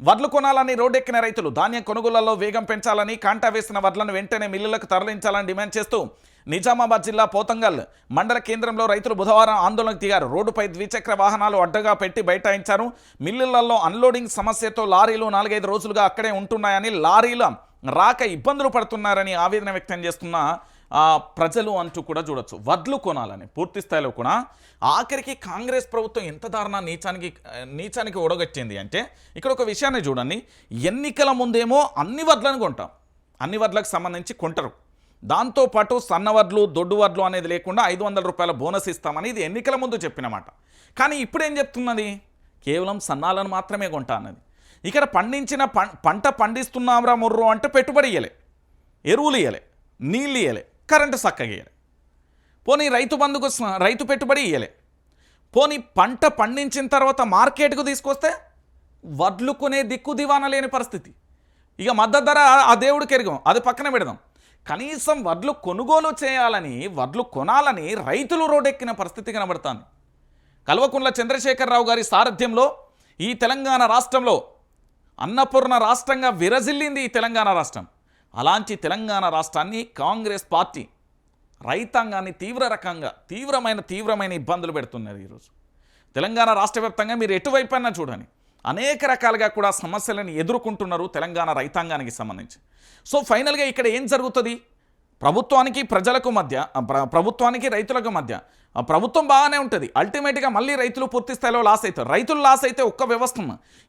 వడ్లు కొనాలని రోడ్డెక్కిన రైతులు ధాన్యం కొనుగోళ్లలో వేగం పెంచాలని కాంటా వేసిన వడ్లను వెంటనే మిల్లులకు తరలించాలని డిమాండ్ చేస్తూ నిజామాబాద్ జిల్లా పోతంగల్ మండల కేంద్రంలో రైతులు బుధవారం ఆందోళనకు దిగారు. రోడ్డుపై ద్విచక్ర వాహనాలు అడ్డగా పెట్టి బైఠాయించారు. మిల్లులలో అన్లోడింగ్ సమస్యతో లారీలు 4-5 రోజులుగా అక్కడే ఉంటున్నాయని, లారీల రాక ఇబ్బందులు పడుతున్నారని ఆవేదన వ్యక్తం చేస్తున్న ప్రజలు అంటూ కూడా చూడొచ్చు. వడ్లు కొనాలని పూర్తి స్థాయిలో కూడా ఆఖరికి కాంగ్రెస్ ప్రభుత్వం ఎంత దారుణ నీచానికి ఒడగట్టింది అంటే, ఇక్కడ ఒక విషయాన్ని చూడండి. ఎన్నికల ముందేమో అన్ని వడ్లను కొంటాం, అన్ని వడ్లకు సంబంధించి కొంటారు. దాంతోపాటు సన్నవడ్లు దొడ్డు వడ్లు అనేది లేకుండా 500 రూపాయల బోనస్ ఇస్తామని ఇది ఎన్నికల ముందు చెప్పినమాట. కానీ ఇప్పుడేం చెప్తున్నది, కేవలం సన్నాలను మాత్రమే కొంటా అన్నది. ఇక్కడ పండించిన పంట పండిస్తున్నాంరా ముర్రు అంటే పెట్టుబడి ఇయ్యలే, ఎరువులు ఇయ్యలే, నీళ్ళు ఇయ్యలే, కరెంటు చక్కగా ఇయ్యలే. పోనీ రైతు బంధుకు రైతు పెట్టుబడి ఇయ్యలే. పోనీ పంట పండించిన తర్వాత మార్కెట్కు తీసుకొస్తే వడ్లు కొనే దిక్కు దివానా లేని పరిస్థితి. ఇక మద్దతు ధర ఆ దేవుడికి ఎరగం, అది పక్కన పెడదాం. కనీసం వడ్లు కొనుగోలు చేయాలని, వడ్లు కొనాలని రైతులు రోడ్డెక్కిన పరిస్థితి కనబడుతుంది. కల్వకుంట్ల చంద్రశేఖరరావు గారి సారథ్యంలో ఈ తెలంగాణ రాష్ట్రంలో అన్నపూర్ణ రాష్ట్రంగా విరజిల్లింది ఈ తెలంగాణ రాష్ట్రం. అలాంటి తెలంగాణ రాష్ట్రాన్ని కాంగ్రెస్ పార్టీ రైతాంగాన్ని తీవ్రమైన ఇబ్బందులు పెడుతున్నారు. ఈరోజు తెలంగాణ రాష్ట్ర వ్యాప్తంగా మీరు ఎటువైపైనా చూడండి, అనేక రకాలుగా కూడా సమస్యలను ఎదుర్కొంటున్నారు తెలంగాణ రైతాంగానికి సంబంధించి. సో ఫైనల్గా ఇక్కడ ఏం జరుగుతుంది, ప్రభుత్వానికి ప్రజలకు మధ్య, ప్రభుత్వానికి రైతులకు మధ్య, ప్రభుత్వం బాగానే ఉంటుంది, అల్టిమేట్గా మళ్ళీ రైతులు పూర్తి స్థాయిలో లాస్ అవుతారు. రైతులు లాస్ అయితే ఒక్క వ్యవస్థ,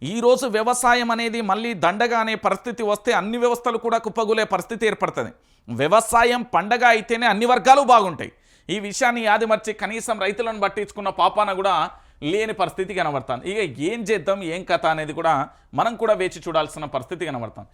ఈరోజు వ్యవసాయం అనేది మళ్ళీ దండగా అనే పరిస్థితి వస్తే అన్ని వ్యవస్థలు కూడా కుప్పగూలే పరిస్థితి ఏర్పడుతుంది. వ్యవసాయం పండగ అయితేనే అన్ని వర్గాలు బాగుంటాయి. ఈ విషయాన్ని యాదిమర్చి కనీసం రైతులను పట్టించుకున్న పాపాన కూడా లేని పరిస్థితి కనబడుతుంది. ఇక ఏం చేద్దాం, ఏం కథ అనేది కూడా మనం కూడా వేచి చూడాల్సిన పరిస్థితి కనబడుతుంది.